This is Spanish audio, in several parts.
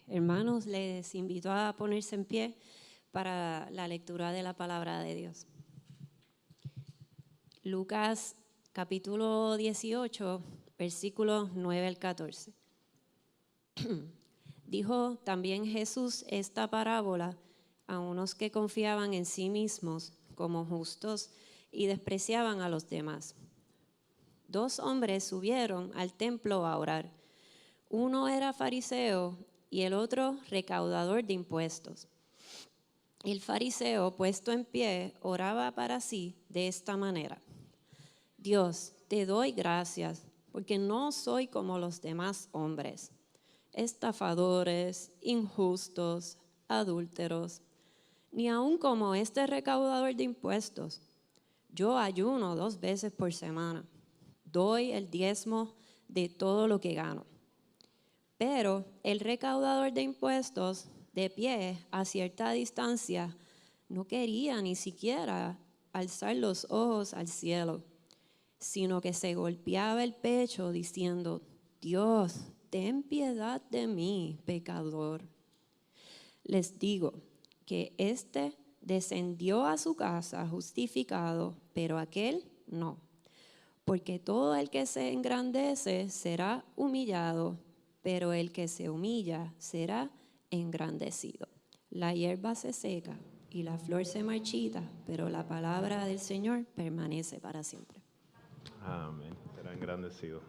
Hermanos, les invito a ponerse en pie para la lectura de la palabra de Dios. Lucas capítulo 18, versículos 9 al 14. Dijo también Jesús esta parábola a unos que confiaban en sí mismos como justos y despreciaban a los demás. 2 hombres subieron al templo a orar. Uno era fariseo y el otro recaudador de impuestos. El fariseo, puesto en pie, oraba para sí de esta manera: Dios, te doy gracias, porque no soy como los demás hombres, estafadores, injustos, adúlteros, ni aun como este recaudador de impuestos. Yo ayuno 2 veces por semana, doy el diezmo de todo lo que gano. Pero el recaudador de impuestos, de pie a cierta distancia, no quería ni siquiera alzar los ojos al cielo, sino que se golpeaba el pecho diciendo: Dios, ten piedad de mí, pecador. Les digo que éste descendió a su casa justificado, pero aquel no. Porque todo el que se engrandece será humillado, pero el que se humilla será engrandecido. La hierba se seca y la flor se marchita, pero la palabra del Señor permanece para siempre. Amén. Será engrandecido.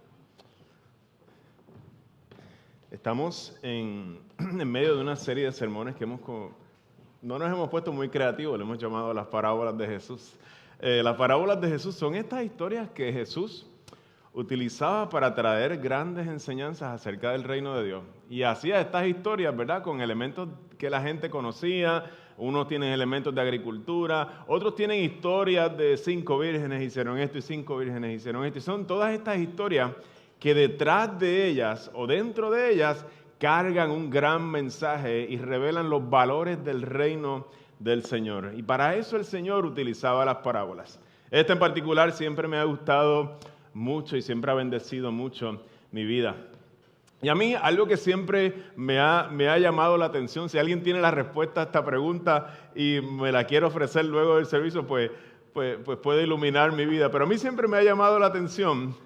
Estamos en medio de una serie de sermones que no nos hemos puesto muy creativos, le hemos llamado las parábolas de Jesús. Las parábolas de Jesús son estas historias que Jesús utilizaba para traer grandes enseñanzas acerca del reino de Dios. Y hacía estas historias, ¿verdad?, con elementos que la gente conocía. Unos tienen elementos de agricultura, otros tienen historias de 5 vírgenes hicieron esto y 5 vírgenes hicieron esto. Y son todas estas historias que detrás de ellas o dentro de ellas cargan un gran mensaje y revelan los valores del reino del Señor. Y para eso el Señor utilizaba las parábolas. Esta en particular siempre me ha gustado mucho y siempre ha bendecido mucho mi vida. Y a mí algo que siempre me ha llamado la atención, si alguien tiene la respuesta a esta pregunta y me la quiere ofrecer luego del servicio, pues puede iluminar mi vida. Pero a mí siempre me ha llamado la atención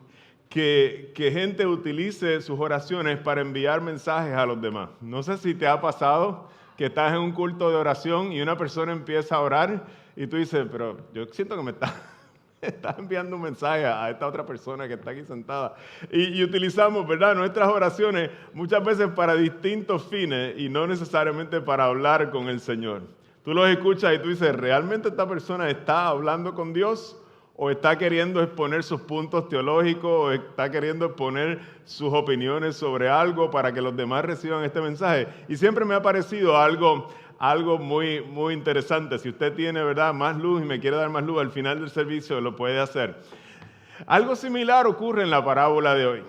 que gente utilice sus oraciones para enviar mensajes a los demás. No sé si te ha pasado que estás en un culto de oración y una persona empieza a orar y tú dices, pero yo siento que me estás enviando un mensaje a esta otra persona que está aquí sentada. Y utilizamos, ¿verdad?, nuestras oraciones muchas veces para distintos fines y no necesariamente para hablar con el Señor. Tú los escuchas y tú dices, ¿realmente esta persona está hablando con Dios? ¿O está queriendo exponer sus puntos teológicos? ¿O está queriendo exponer sus opiniones sobre algo para que los demás reciban este mensaje? Y siempre me ha parecido algo muy, muy interesante. Si usted tiene, ¿verdad?, más luz y me quiere dar más luz al final del servicio, lo puede hacer. Algo similar ocurre en la parábola de hoy.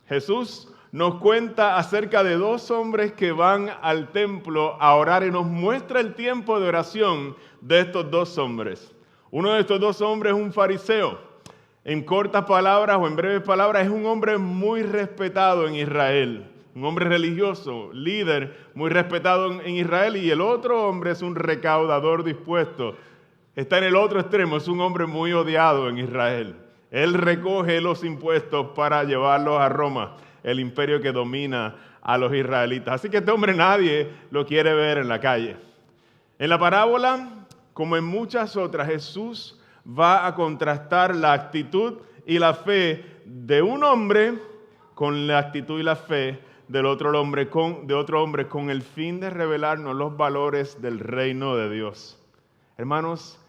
Jesús nos cuenta acerca de 2 hombres que van al templo a orar y nos muestra el tiempo de oración de estos 2 hombres. Uno de estos 2 hombres es un fariseo. En cortas palabras o en breves palabras, es un hombre muy respetado en Israel. Un hombre religioso, líder, muy respetado en Israel. Y el otro hombre es un recaudador dispuesto. Está en el otro extremo, es un hombre muy odiado en Israel. Él recoge los impuestos para llevarlos a Roma, el imperio que domina a los israelitas. Así que este hombre nadie lo quiere ver en la calle. En la parábola, como en muchas otras, Jesús va a contrastar la actitud y la fe de un hombre con la actitud y la fe de otro hombre con el fin de revelarnos los valores del reino de Dios. Hermanos,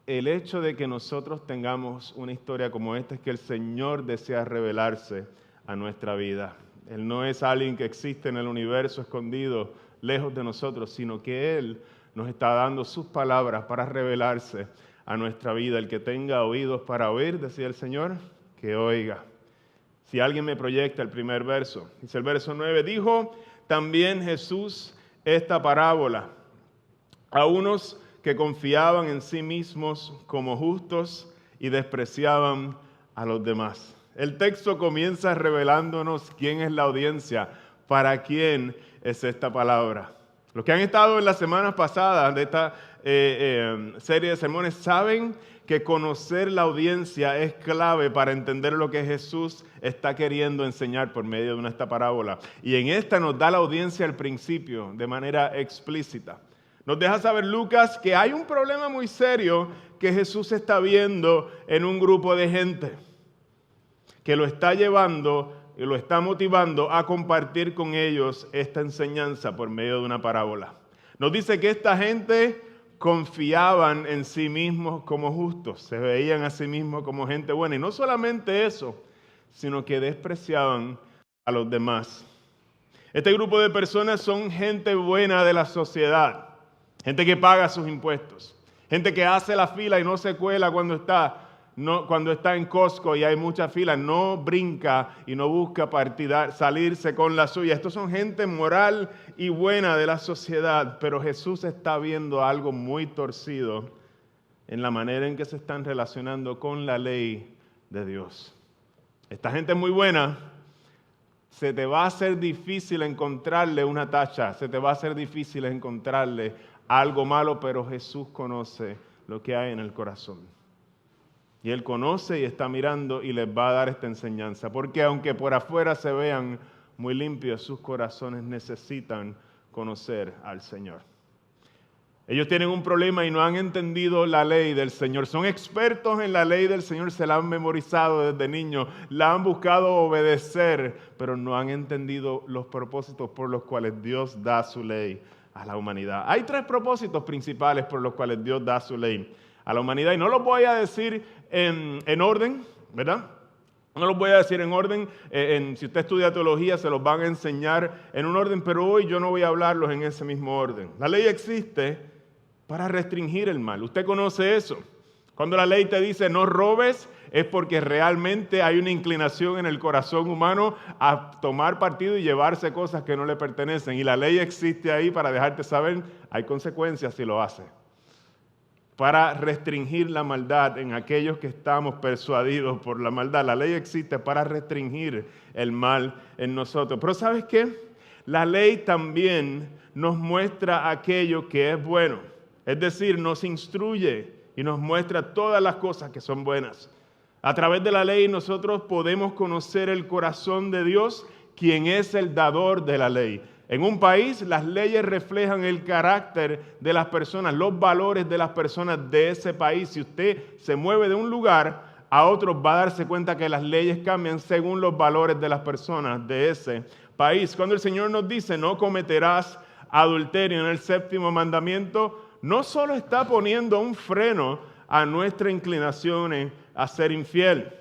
el hecho de que nosotros tengamos una historia como esta es que el Señor desea revelarse a nuestra vida. Él no es alguien que existe en el universo escondido, lejos de nosotros, sino que Él nos está dando sus palabras para revelarse a nuestra vida. El que tenga oídos para oír, decía el Señor, que oiga. Si alguien me proyecta el primer verso, dice el verso 9, dijo también Jesús esta parábola a unos que confiaban en sí mismos como justos y despreciaban a los demás. El texto comienza revelándonos quién es la audiencia, para quién es esta palabra. Los que han estado en las semanas pasadas de esta serie de sermones saben que conocer la audiencia es clave para entender lo que Jesús está queriendo enseñar por medio de esta parábola. Y en esta nos da la audiencia al principio de manera explícita. Nos deja saber Lucas que hay un problema muy serio que Jesús está viendo en un grupo de gente, que lo está llevando y lo está motivando a compartir con ellos esta enseñanza por medio de una parábola. Nos dice que esta gente confiaban en sí mismos como justos, se veían a sí mismos como gente buena. Y no solamente eso, sino que despreciaban a los demás. Este grupo de personas son gente buena de la sociedad, gente que paga sus impuestos, gente que hace la fila y no se cuela cuando está en Costco y hay mucha fila, no brinca y no busca salirse con la suya. Estos son gente moral y buena de la sociedad, pero Jesús está viendo algo muy torcido en la manera en que se están relacionando con la ley de Dios. Esta gente muy buena, se te va a hacer difícil encontrarle una tacha, se te va a hacer difícil encontrarle algo malo, pero Jesús conoce lo que hay en el corazón. Y Él conoce y está mirando y les va a dar esta enseñanza. Porque aunque por afuera se vean muy limpios, sus corazones necesitan conocer al Señor. Ellos tienen un problema y no han entendido la ley del Señor. Son expertos en la ley del Señor, se la han memorizado desde niños, la han buscado obedecer, pero no han entendido los propósitos por los cuales Dios da su ley a la humanidad. Hay 3 propósitos principales por los cuales Dios da su ley a la humanidad. Y no los voy a decir en orden, ¿verdad? No los voy a decir en orden. Si usted estudia teología, se los van a enseñar en un orden, pero hoy yo no voy a hablarlos en ese mismo orden. La ley existe para restringir el mal. Usted conoce eso. Cuando la ley te dice no robes, es porque realmente hay una inclinación en el corazón humano a tomar partido y llevarse cosas que no le pertenecen. Y la ley existe ahí para dejarte saber, hay consecuencias si lo hace. Para restringir la maldad en aquellos que estamos persuadidos por la maldad. La ley existe para restringir el mal en nosotros. Pero ¿sabes qué? La ley también nos muestra aquello que es bueno. Es decir, nos instruye y nos muestra todas las cosas que son buenas. A través de la ley nosotros podemos conocer el corazón de Dios, quien es el dador de la ley. En un país, las leyes reflejan el carácter de las personas, los valores de las personas de ese país. Si usted se mueve de un lugar a otro, va a darse cuenta que las leyes cambian según los valores de las personas de ese país. Cuando el Señor nos dice, no cometerás adulterio en el 7º mandamiento, no solo está poniendo un freno a nuestra inclinación a ser infiel,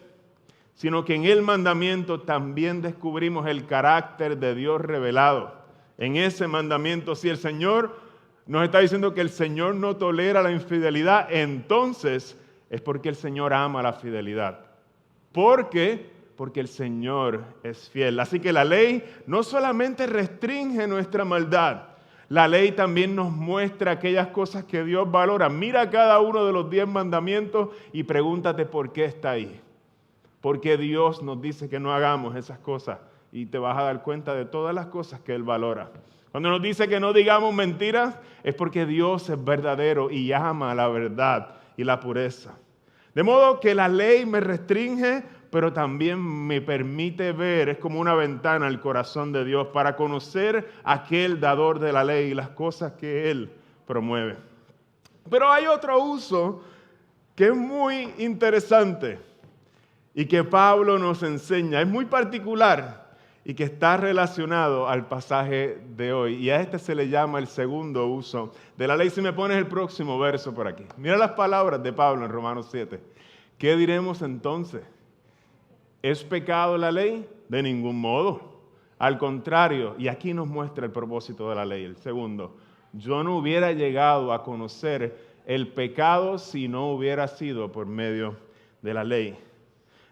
sino que en el mandamiento también descubrimos el carácter de Dios revelado. En ese mandamiento, si el Señor nos está diciendo que el Señor no tolera la infidelidad, entonces es porque el Señor ama la fidelidad. ¿Por qué? Porque el Señor es fiel. Así que la ley no solamente restringe nuestra maldad, la ley también nos muestra aquellas cosas que Dios valora. Mira cada uno de los 10 mandamientos y pregúntate por qué está ahí. Porque Dios nos dice que no hagamos esas cosas y te vas a dar cuenta de todas las cosas que Él valora. Cuando nos dice que no digamos mentiras, es porque Dios es verdadero y ama la verdad y la pureza. De modo que la ley me restringe, pero también me permite ver, es como una ventana al corazón de Dios para conocer a aquel dador de la ley y las cosas que Él promueve. Pero hay otro uso que es muy interesante y que Pablo nos enseña, es muy particular y que está relacionado al pasaje de hoy. Y a este se le llama el segundo uso de la ley. Si me pones el próximo verso por aquí. Mira las palabras de Pablo en Romanos 7. ¿Qué diremos entonces? ¿Es pecado la ley? De ningún modo. Al contrario, y aquí nos muestra el propósito de la ley. El segundo, yo no hubiera llegado a conocer el pecado si no hubiera sido por medio de la ley.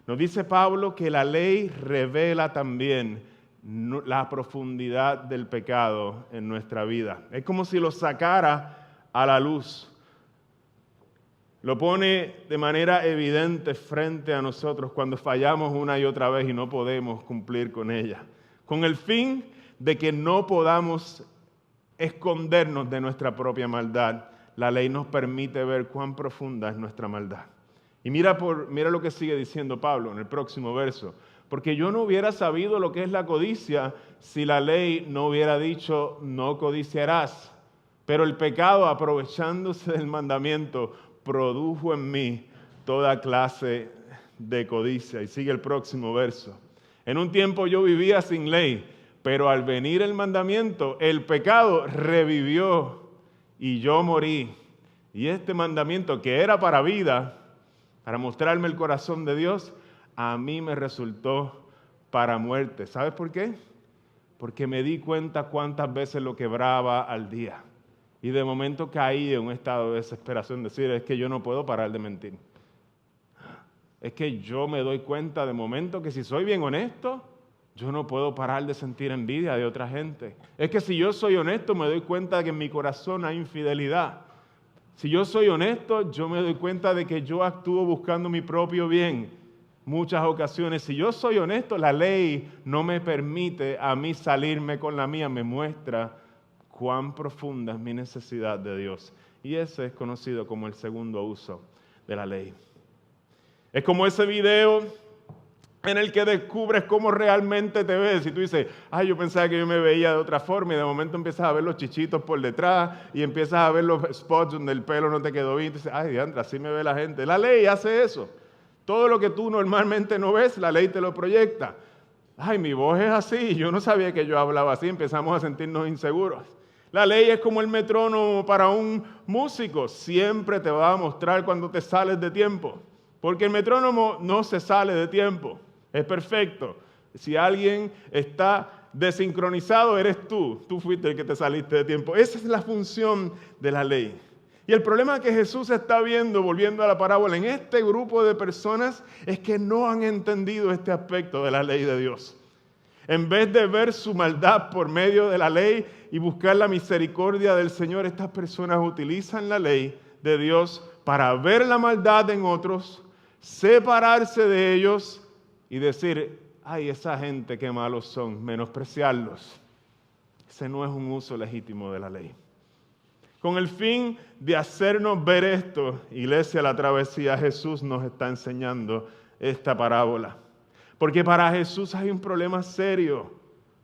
Nos dice Pablo que la ley revela también la profundidad del pecado en nuestra vida. Es como si lo sacara a la luz. Lo pone de manera evidente frente a nosotros cuando fallamos una y otra vez y no podemos cumplir con ella. Con el fin de que no podamos escondernos de nuestra propia maldad. La ley nos permite ver cuán profunda es nuestra maldad. Y mira lo que sigue diciendo Pablo en el próximo verso. Porque yo no hubiera sabido lo que es la codicia si la ley no hubiera dicho no codiciarás. Pero el pecado, aprovechándose del mandamiento, produjo en mí toda clase de codicia. Y sigue el próximo verso. En un tiempo yo vivía sin ley, pero al venir el mandamiento, el pecado revivió y yo morí. Y este mandamiento, que era para vida, para mostrarme el corazón de Dios, a mí me resultó para muerte. ¿Sabes por qué? Porque me di cuenta cuántas veces lo quebraba al día. Y de momento caí en un estado de desesperación, decir, es que yo no puedo parar de mentir. Es que yo me doy cuenta de momento que si soy bien honesto, yo no puedo parar de sentir envidia de otra gente. Es que si yo soy honesto, me doy cuenta de que en mi corazón hay infidelidad. Si yo soy honesto, yo me doy cuenta de que yo actúo buscando mi propio bien. Muchas ocasiones, si yo soy honesto, la ley no me permite a mí salirme con la mía, me muestra cuán profunda es mi necesidad de Dios. Y ese es conocido como el segundo uso de la ley. Es como ese video en el que descubres cómo realmente te ves. Y tú dices, yo pensaba que yo me veía de otra forma, y de momento empiezas a ver los chichitos por detrás y empiezas a ver los spots donde el pelo no te quedó bien. Y tú dices, diantre, así me ve la gente. La ley hace eso. Todo lo que tú normalmente no ves, la ley te lo proyecta. Mi voz es así, yo no sabía que yo hablaba así, empezamos a sentirnos inseguros. La ley es como el metrónomo para un músico, siempre te va a mostrar cuando te sales de tiempo, porque el metrónomo no se sale de tiempo, es perfecto. Si alguien está desincronizado, eres tú fuiste el que te saliste de tiempo. Esa es la función de la ley. Y el problema que Jesús está viendo, volviendo a la parábola, en este grupo de personas, es que no han entendido este aspecto de la ley de Dios. En vez de ver su maldad por medio de la ley y buscar la misericordia del Señor, estas personas utilizan la ley de Dios para ver la maldad en otros, separarse de ellos y decir, esa gente qué malos son, menospreciarlos. Ese no es un uso legítimo de la ley. Con el fin de hacernos ver esto, Iglesia, la travesía, Jesús nos está enseñando esta parábola. Porque para Jesús hay un problema serio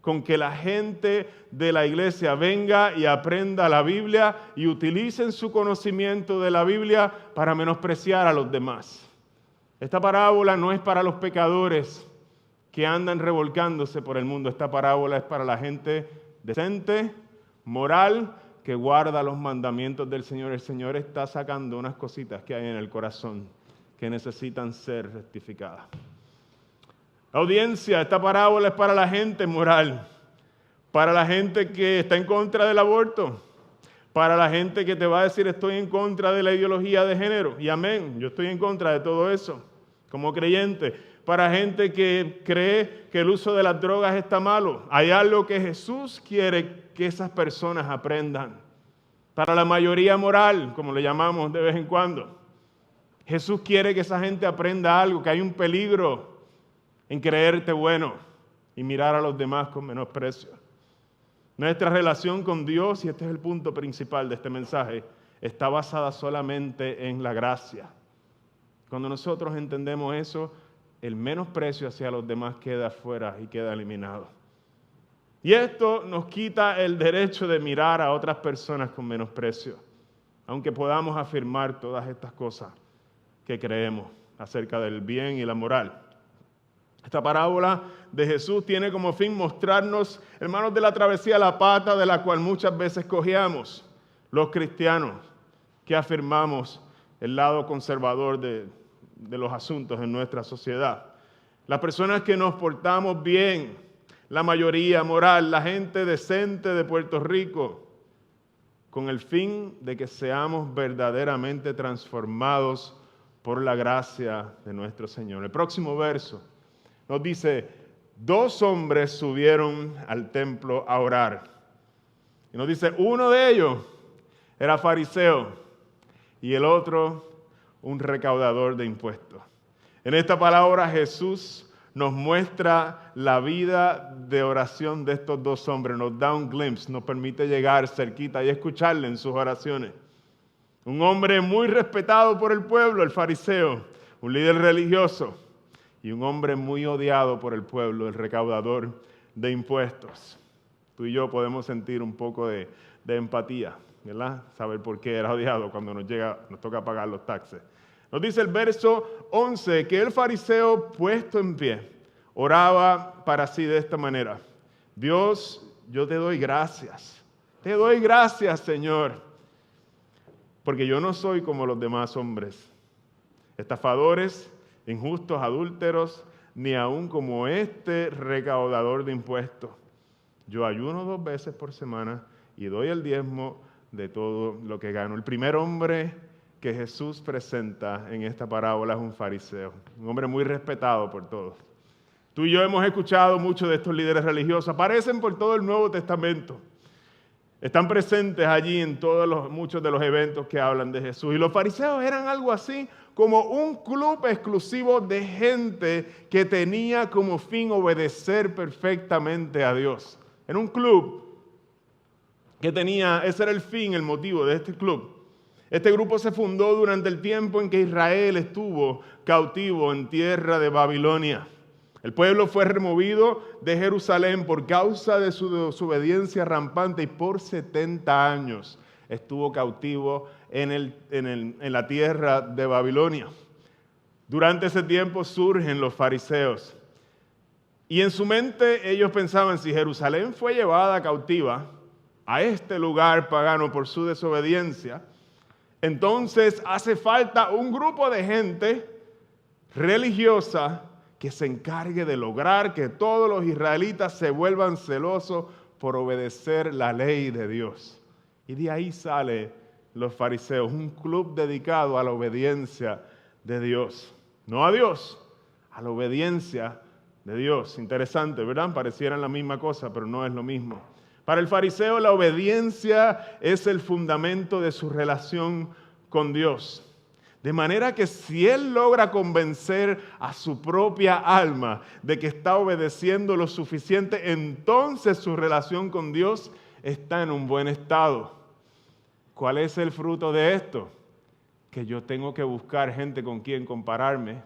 con que la gente de la iglesia venga y aprenda la Biblia y utilicen su conocimiento de la Biblia para menospreciar a los demás. Esta parábola no es para los pecadores que andan revolcándose por el mundo. Esta parábola es para la gente decente, moral, que guarda los mandamientos del Señor. El Señor está sacando unas cositas que hay en el corazón que necesitan ser rectificadas. Audiencia, esta parábola es para la gente moral, para la gente que está en contra del aborto, para la gente que te va a decir estoy en contra de la ideología de género. Y amén, yo estoy en contra de todo eso como creyente. Para gente que cree que el uso de las drogas está malo. Hay algo que Jesús quiere que esas personas aprendan. Para la mayoría moral, como le llamamos de vez en cuando, Jesús quiere que esa gente aprenda algo, que hay un peligro en creerte bueno y mirar a los demás con menosprecio. Nuestra relación con Dios, y este es el punto principal de este mensaje, está basada solamente en la gracia. Cuando nosotros entendemos eso, el menosprecio hacia los demás queda fuera y queda eliminado. Y esto nos quita el derecho de mirar a otras personas con menosprecio, aunque podamos afirmar todas estas cosas que creemos acerca del bien y la moral. Esta parábola de Jesús tiene como fin mostrarnos, hermanos de la travesía, la pata de la cual muchas veces cojeamos los cristianos que afirmamos el lado conservador de los asuntos en nuestra sociedad. Las personas que nos portamos bien, la mayoría moral, la gente decente de Puerto Rico, con el fin de que seamos verdaderamente transformados por la gracia de nuestro Señor. El próximo verso nos dice, 2 hombres subieron al templo a orar. Y nos dice, uno de ellos era fariseo y el otro un recaudador de impuestos. En esta palabra Jesús nos muestra la vida de oración de estos dos hombres, nos da un glimpse, nos permite llegar cerquita y escucharle en sus oraciones. Un hombre muy respetado por el pueblo, el fariseo, un líder religioso, y un hombre muy odiado por el pueblo, el recaudador de impuestos. Tú y yo podemos sentir un poco de empatía, ¿verdad? Saber por qué era odiado cuando nos toca pagar los taxes. Nos dice el verso 11 que el fariseo, puesto en pie, oraba para sí de esta manera: Dios, yo te doy gracias, Señor, porque yo no soy como los demás hombres, estafadores, injustos, adúlteros, ni aun como este recaudador de impuestos. Yo ayuno 2 veces por semana y doy el diezmo de todo lo que gano. El primer hombre que Jesús presenta en esta parábola es un fariseo, un hombre muy respetado por todos. Tú y yo hemos escuchado muchos de estos líderes religiosos, aparecen por todo el Nuevo Testamento. Están presentes allí en muchos de los eventos que hablan de Jesús. Y los fariseos eran algo así como un club exclusivo de gente que tenía como fin obedecer perfectamente a Dios. Era un club que ese era el fin, el motivo de este club. Este grupo se fundó durante el tiempo en que Israel estuvo cautivo en tierra de Babilonia. El pueblo fue removido de Jerusalén por causa de su desobediencia rampante y por 70 años estuvo cautivo en la tierra de Babilonia. Durante ese tiempo surgen los fariseos. Y en su mente ellos pensaban, si Jerusalén fue llevada cautiva a este lugar pagano por su desobediencia, entonces hace falta un grupo de gente religiosa que se encargue de lograr que todos los israelitas se vuelvan celosos por obedecer la ley de Dios. Y de ahí salen los fariseos, un club dedicado a la obediencia de Dios. No a Dios, a la obediencia de Dios. Interesante, ¿verdad? Parecieran la misma cosa, pero no es lo mismo. Para el fariseo, la obediencia es el fundamento de su relación con Dios. De manera que si él logra convencer a su propia alma de que está obedeciendo lo suficiente, entonces su relación con Dios está en un buen estado. ¿Cuál es el fruto de esto? Que yo tengo que buscar gente con quien compararme.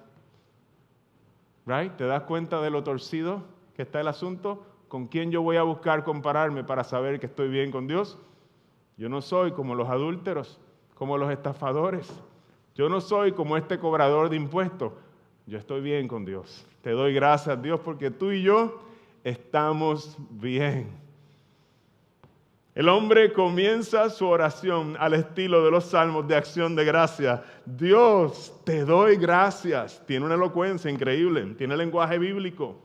¿Right? ¿Te das cuenta de lo torcido que está el asunto? ¿Con quién yo voy a buscar compararme para saber que estoy bien con Dios? Yo no soy como los adúlteros, como los estafadores. Yo no soy como este cobrador de impuestos. Yo estoy bien con Dios. Te doy gracias, Dios, porque tú y yo estamos bien. El hombre comienza su oración al estilo de los salmos de acción de gracia. Dios, te doy gracias. Tiene una elocuencia increíble, tiene lenguaje bíblico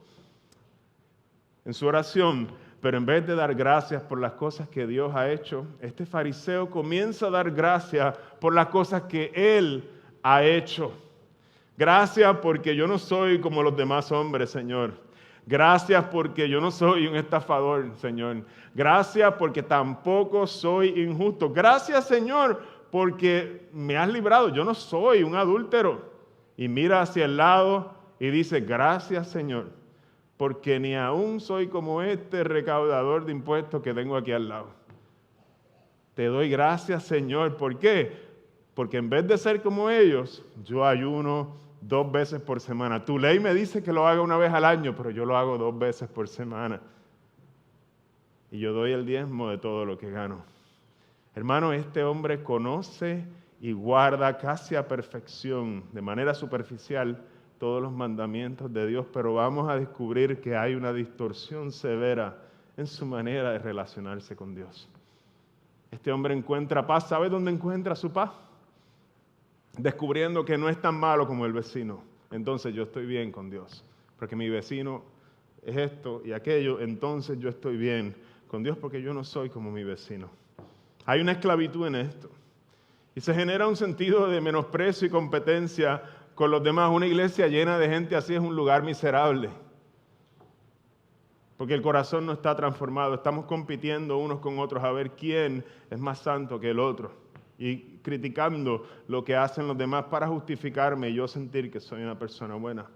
en su oración, pero en vez de dar gracias por las cosas que Dios ha hecho, este fariseo comienza a dar gracias por las cosas que él ha hecho. Gracias porque yo no soy como los demás hombres, Señor. Gracias porque yo no soy un estafador, Señor. Gracias porque tampoco soy injusto. Gracias, Señor, porque me has librado. Yo no soy un adúltero. Y mira hacia el lado y dice, gracias, Señor, porque ni aún soy como este recaudador de impuestos que tengo aquí al lado. Te doy gracias, Señor. ¿Por qué? Porque en vez de ser como ellos, yo ayuno 2 veces por semana. Tu ley me dice que lo haga 1 vez al año, pero yo lo hago 2 veces por semana. Y yo doy el diezmo de todo lo que gano. Hermano, este hombre conoce y guarda casi a perfección, de manera superficial, todos los mandamientos de Dios, pero vamos a descubrir que hay una distorsión severa en su manera de relacionarse con Dios. Este hombre encuentra paz. ¿Sabe dónde encuentra su paz? Descubriendo que no es tan malo como el vecino. Entonces yo estoy bien con Dios, porque mi vecino es esto y aquello, entonces yo estoy bien con Dios porque yo no soy como mi vecino. Hay una esclavitud en esto y se genera un sentido de menosprecio y competencia con los demás. Una iglesia llena de gente así es un lugar miserable, porque el corazón no está transformado. Estamos compitiendo unos con otros a ver quién es más santo que el otro y criticando lo que hacen los demás para justificarme y yo sentir que soy una persona buena.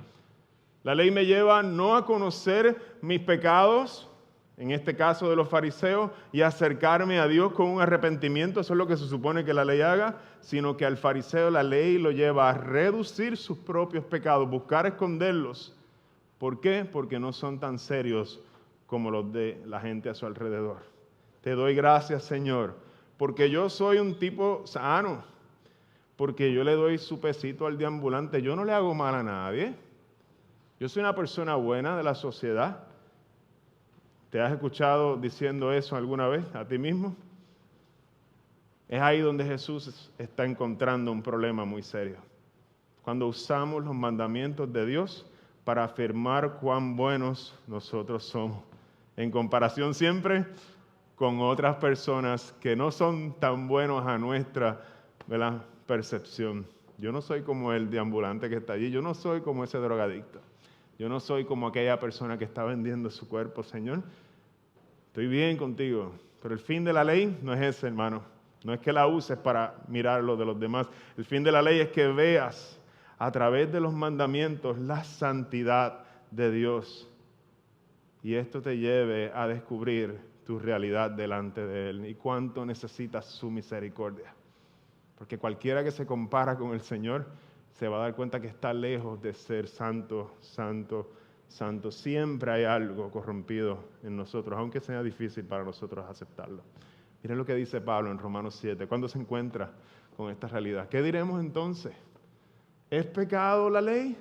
La ley me lleva no a conocer mis pecados, en este caso de los fariseos, y acercarme a Dios con un arrepentimiento, eso es lo que se supone que la ley haga, sino que al fariseo la ley lo lleva a reducir sus propios pecados, buscar esconderlos. ¿Por qué? Porque no son tan serios como los de la gente a su alrededor. Te doy gracias, Señor, porque yo soy un tipo sano, porque yo le doy su pesito al deambulante, yo no le hago mal a nadie, yo soy una persona buena de la sociedad. ¿Te has escuchado diciendo eso alguna vez a ti mismo? Es ahí donde Jesús está encontrando un problema muy serio. Cuando usamos los mandamientos de Dios para afirmar cuán buenos nosotros somos, en comparación siempre con otras personas que no son tan buenos a nuestra, ¿verdad?, percepción. Yo no soy como el deambulante que está allí, yo no soy como ese drogadicto, yo no soy como aquella persona que está vendiendo su cuerpo, Señor. Estoy bien contigo, pero el fin de la ley no es ese, hermano. No es que la uses para mirar lo de los demás. El fin de la ley es que veas a través de los mandamientos la santidad de Dios. Y esto te lleve a descubrir tu realidad delante de Él y cuánto necesitas su misericordia. Porque cualquiera que se compara con el Señor se va a dar cuenta que está lejos de ser santo, santo, santo. Siempre hay algo corrompido en nosotros, aunque sea difícil para nosotros aceptarlo. Miren lo que dice Pablo en Romanos 7, cuando se encuentra con esta realidad. ¿Qué diremos entonces? ¿Es pecado la ley?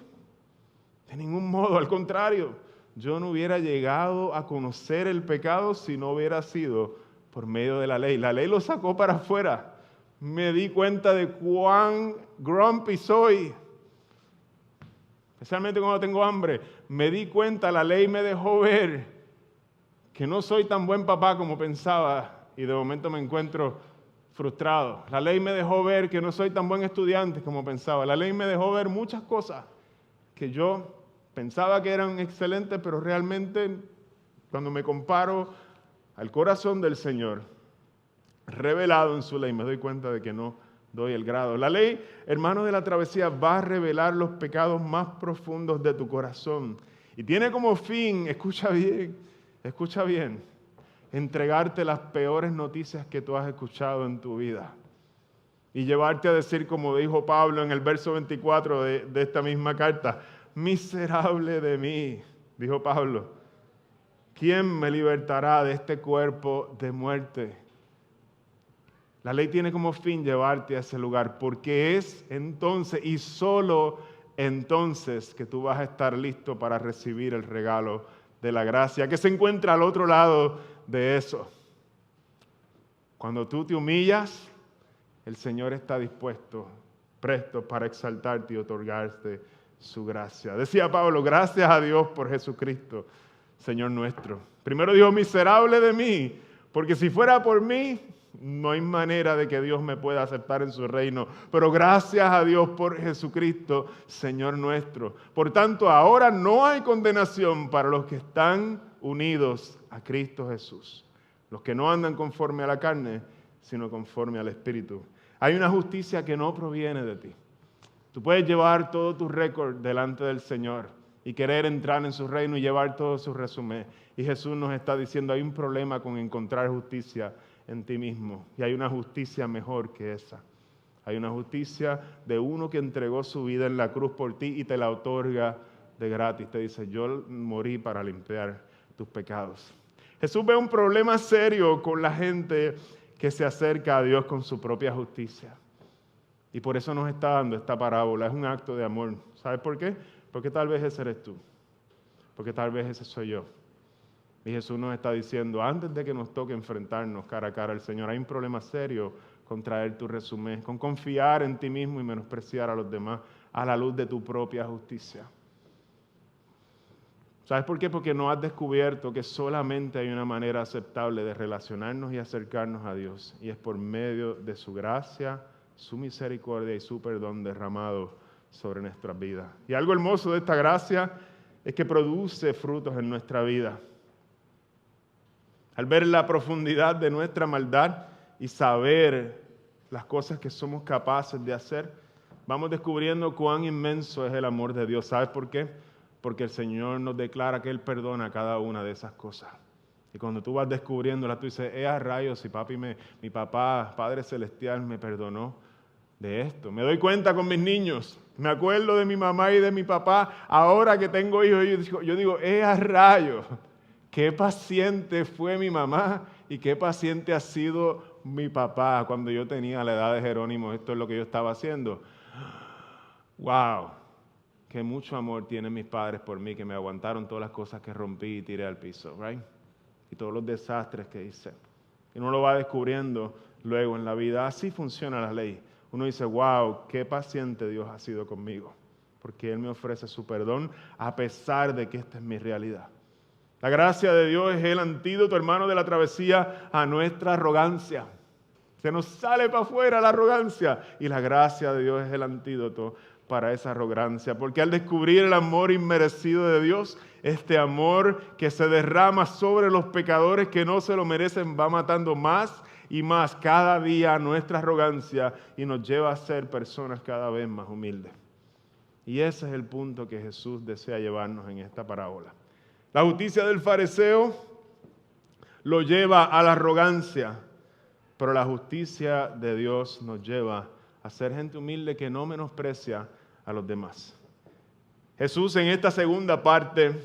De ningún modo, al contrario. Yo no hubiera llegado a conocer el pecado si no hubiera sido por medio de la ley. La ley lo sacó para afuera. Me di cuenta de cuán grumpy soy. Especialmente cuando tengo hambre. Me di cuenta, la ley me dejó ver que no soy tan buen papá como pensaba y de momento me encuentro frustrado. La ley me dejó ver que no soy tan buen estudiante como pensaba. La ley me dejó ver muchas cosas que yo pensaba que eran excelentes, pero realmente cuando me comparo al corazón del Señor, revelado en su ley, me doy cuenta de que no doy el grado. La ley, hermano de la travesía, va a revelar los pecados más profundos de tu corazón. Y tiene como fin, escucha bien, entregarte las peores noticias que tú has escuchado en tu vida. Y llevarte a decir, como dijo Pablo en el verso 24 de esta misma carta, miserable de mí, dijo Pablo, ¿quién me libertará de este cuerpo de muerte? La ley tiene como fin llevarte a ese lugar, porque es entonces y solo entonces que tú vas a estar listo para recibir el regalo de la gracia que se encuentra al otro lado de eso. Cuando tú te humillas, el Señor está dispuesto, presto para exaltarte y otorgarte su gracia. Decía Pablo, gracias a Dios por Jesucristo, Señor nuestro. Primero dijo, miserable de mí, porque si fuera por mí, no hay manera de que Dios me pueda aceptar en su reino. Pero gracias a Dios por Jesucristo, Señor nuestro. Por tanto, ahora no hay condenación para los que están unidos a Cristo Jesús. Los que no andan conforme a la carne, sino conforme al Espíritu. Hay una justicia que no proviene de ti. Tú puedes llevar todo tu récord delante del Señor y querer entrar en su reino y llevar todo su resumen. Y Jesús nos está diciendo, hay un problema con encontrar justicia en ti mismo. Y hay una justicia mejor que esa. Hay una justicia de uno que entregó su vida en la cruz por ti y te la otorga de gratis. Te dice, yo morí para limpiar tus pecados. Jesús ve un problema serio con la gente que se acerca a Dios con su propia justicia. Y por eso nos está dando esta parábola. Es un acto de amor. ¿Sabes por qué? Porque tal vez ese eres tú. Porque tal vez ese soy yo. Y Jesús nos está diciendo, antes de que nos toque enfrentarnos cara a cara al Señor, hay un problema serio con traer tu resumen, con confiar en ti mismo y menospreciar a los demás a la luz de tu propia justicia. ¿Sabes por qué? Porque no has descubierto que solamente hay una manera aceptable de relacionarnos y acercarnos a Dios, y es por medio de su gracia, su misericordia y su perdón derramado sobre nuestras vidas. Y algo hermoso de esta gracia es que produce frutos en nuestra vida. Al ver la profundidad de nuestra maldad y saber las cosas que somos capaces de hacer, vamos descubriendo cuán inmenso es el amor de Dios. ¿Sabes por qué? porque el Señor nos declara que Él perdona cada una de esas cosas. Y cuando tú vas descubriéndolas, tú dices, a rayos, si mi papá, Padre Celestial, me perdonó de esto. Me doy cuenta con mis niños, me acuerdo de mi mamá y de mi papá, ahora que tengo hijos, yo digo, a rayos, qué paciente fue mi mamá y qué paciente ha sido mi papá cuando yo tenía la edad de Jerónimo. Esto es lo que yo estaba haciendo. ¡Wow! Qué mucho amor tienen mis padres por mí, que me aguantaron todas las cosas que rompí y tiré al piso, ¿right? Y todos los desastres que hice. Y uno lo va descubriendo luego en la vida. Así funciona la ley. Uno dice, wow, qué paciente Dios ha sido conmigo, porque Él me ofrece su perdón a pesar de que esta es mi realidad. La gracia de Dios es el antídoto, hermano, de la travesía a nuestra arrogancia. Se nos sale para afuera la arrogancia y la gracia de Dios es el antídoto para esa arrogancia, porque al descubrir el amor inmerecido de Dios, este amor que se derrama sobre los pecadores que no se lo merecen, va matando más y más cada día nuestra arrogancia y nos lleva a ser personas cada vez más humildes. Y ese es el punto que Jesús desea llevarnos en esta parábola. La justicia del fariseo lo lleva a la arrogancia, pero la justicia de Dios nos lleva a ser gente humilde que no menosprecia a los demás. Jesús en esta segunda parte,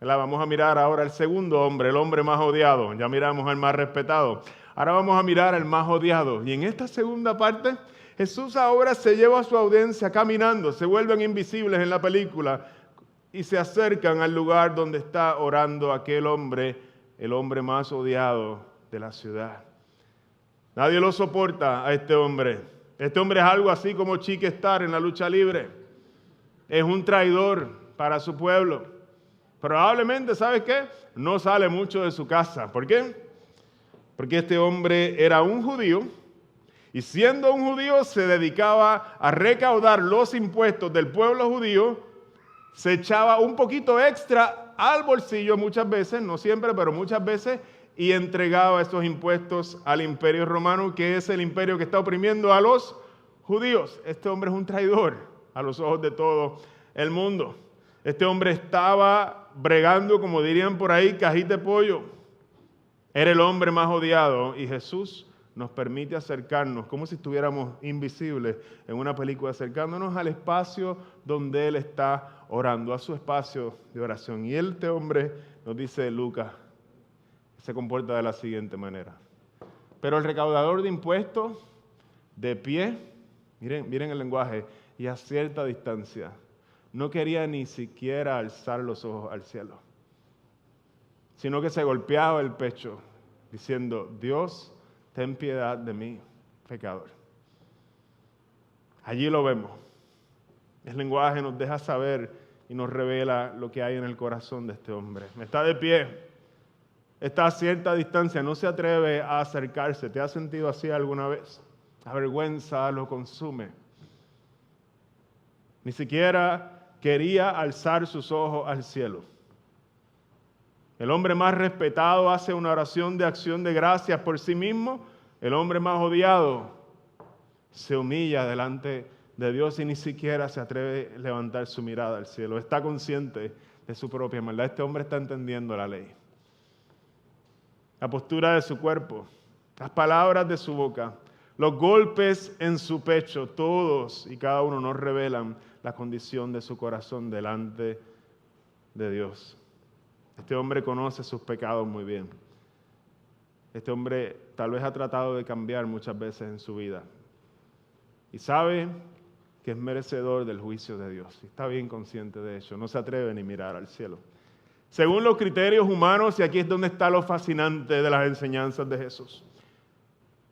la vamos a mirar ahora el segundo hombre, el hombre más odiado. Ya miramos al más respetado. Ahora vamos a mirar al más odiado. Y en esta segunda parte, Jesús ahora se lleva a su audiencia caminando, se vuelven invisibles en la película y se acercan al lugar donde está orando aquel hombre, el hombre más odiado de la ciudad. Nadie lo soporta a este hombre. Este hombre es algo así como Chick Star en la lucha libre. Es un traidor para su pueblo. Probablemente, ¿sabes qué? No sale mucho de su casa. ¿Por qué? Porque este hombre era un judío y siendo un judío se dedicaba a recaudar los impuestos del pueblo judío, se echaba un poquito extra al bolsillo muchas veces, no siempre, pero muchas veces, y entregaba esos impuestos al imperio romano, que es el imperio que está oprimiendo a los judíos. Este hombre es un traidor a los ojos de todo el mundo. Este hombre estaba bregando, como dirían por ahí, cajita de pollo. Era el hombre más odiado y Jesús nos permite acercarnos, como si estuviéramos invisibles en una película, acercándonos al espacio donde Él está orando, a su espacio de oración. Y este hombre, nos dice Lucas, se comporta de la siguiente manera. Pero el recaudador de impuestos, de pie, miren el lenguaje, y a cierta distancia, no quería ni siquiera alzar los ojos al cielo, sino que se golpeaba el pecho, diciendo, Dios, ten piedad de mí, pecador. Allí lo vemos. El lenguaje nos deja saber y nos revela lo que hay en el corazón de este hombre. Está de pie. Está a cierta distancia, no se atreve a acercarse. ¿Te has sentido así alguna vez? La vergüenza lo consume. Ni siquiera quería alzar sus ojos al cielo. El hombre más respetado hace una oración de acción de gracias por sí mismo. El hombre más odiado se humilla delante de Dios y ni siquiera se atreve a levantar su mirada al cielo. Está consciente de su propia maldad. Este hombre está entendiendo la ley. La postura de su cuerpo, las palabras de su boca, los golpes en su pecho, todos y cada uno nos revelan la condición de su corazón delante de Dios. Este hombre conoce sus pecados muy bien. Este hombre tal vez ha tratado de cambiar muchas veces en su vida y sabe que es merecedor del juicio de Dios. Está bien consciente de eso, no se atreve ni mirar al cielo. Según los criterios humanos, y aquí es donde está lo fascinante de las enseñanzas de Jesús.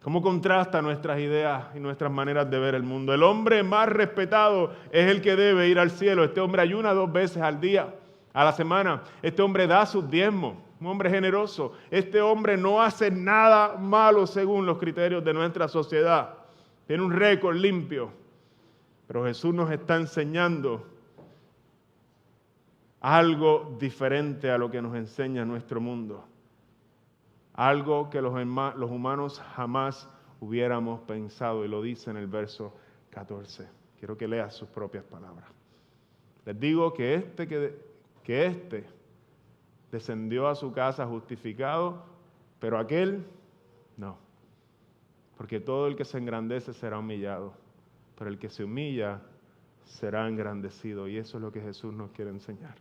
¿Cómo contrasta nuestras ideas y nuestras maneras de ver el mundo? El hombre más respetado es el que debe ir al cielo. Este hombre ayuna 2 veces al día, a la semana. Este hombre da sus diezmos, un hombre generoso. Este hombre no hace nada malo según los criterios de nuestra sociedad. Tiene un récord limpio. Pero Jesús nos está enseñando algo diferente a lo que nos enseña nuestro mundo. Algo que los humanos jamás hubiéramos pensado, y lo dice en el verso 14. Quiero que leas sus propias palabras. Les digo que este que que éste descendió a su casa justificado, pero aquel no. Porque todo el que se engrandece será humillado, pero el que se humilla será engrandecido. Y eso es lo que Jesús nos quiere enseñar.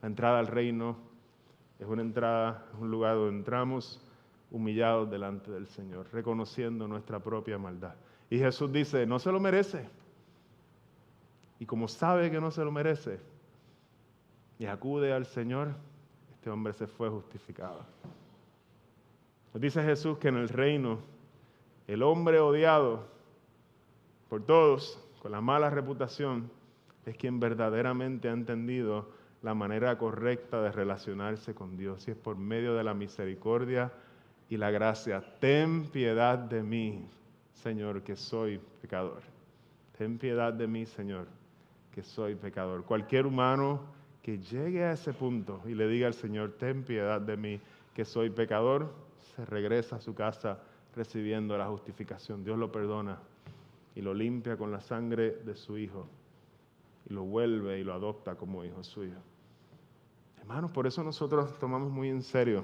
La entrada al reino es una entrada, es un lugar donde entramos humillados delante del Señor, reconociendo nuestra propia maldad. Y Jesús dice, no se lo merece. Y como sabe que no se lo merece, y acude al Señor, este hombre se fue justificado. Nos dice Jesús que en el reino, el hombre odiado por todos, con la mala reputación, es quien verdaderamente ha entendido la manera correcta de relacionarse con Dios, y es por medio de la misericordia y la gracia. Ten piedad de mí, Señor, que soy pecador. Ten piedad de mí, Señor, que soy pecador. Cualquier humano que llegue a ese punto y le diga al Señor, ten piedad de mí, que soy pecador, se regresa a su casa recibiendo la justificación. Dios lo perdona y lo limpia con la sangre de su Hijo y lo vuelve y lo adopta como hijo suyo. Hermanos, por eso nosotros tomamos muy en serio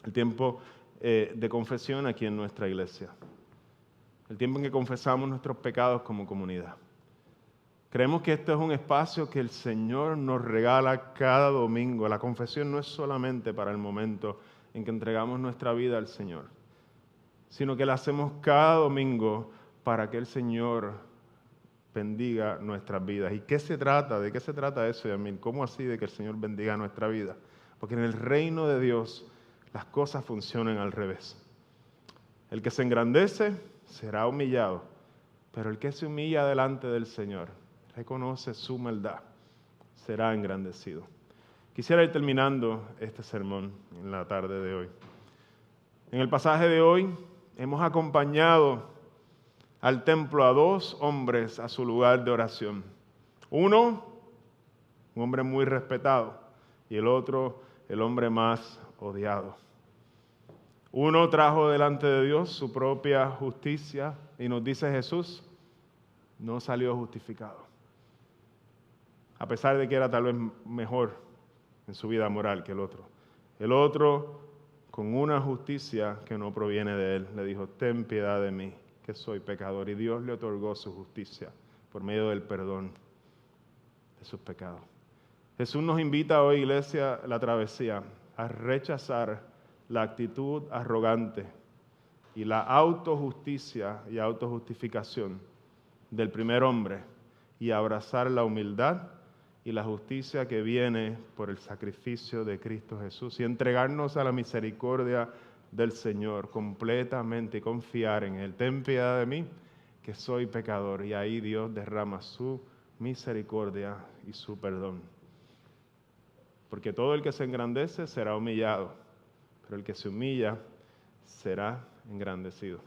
el tiempo de confesión aquí en nuestra iglesia, el tiempo en que confesamos nuestros pecados como comunidad. Creemos que este es un espacio que el Señor nos regala cada domingo. La confesión no es solamente para el momento en que entregamos nuestra vida al Señor, sino que la hacemos cada domingo para que el Señor bendiga nuestras vidas. ¿Y qué se trata? ¿De qué se trata eso, Yamil? ¿Cómo así de que el Señor bendiga nuestra vida? Porque en el reino de Dios las cosas funcionan al revés. El que se engrandece será humillado, pero el que se humilla delante del Señor, reconoce su maldad, será engrandecido. Quisiera ir terminando este sermón en la tarde de hoy. En el pasaje de hoy hemos acompañado al templo a dos hombres a su lugar de oración. Uno, un hombre muy respetado, y el otro, el hombre más odiado. Uno trajo delante de Dios su propia justicia y nos dice Jesús, no salió justificado. A pesar de que era tal vez mejor en su vida moral que el otro. El otro, con una justicia que no proviene de él, le dijo, ten piedad de mí, que soy pecador. Y Dios le otorgó su justicia por medio del perdón de sus pecados. Jesús nos invita hoy, iglesia, la travesía, a rechazar la actitud arrogante y la autojusticia y autojustificación del primer hombre y abrazar la humildad y la justicia que viene por el sacrificio de Cristo Jesús y entregarnos a la misericordia del Señor completamente y confiar en Él. Ten piedad de mí, que soy pecador. Y ahí Dios derrama su misericordia y su perdón. Porque todo el que se engrandece será humillado, pero el que se humilla será engrandecido.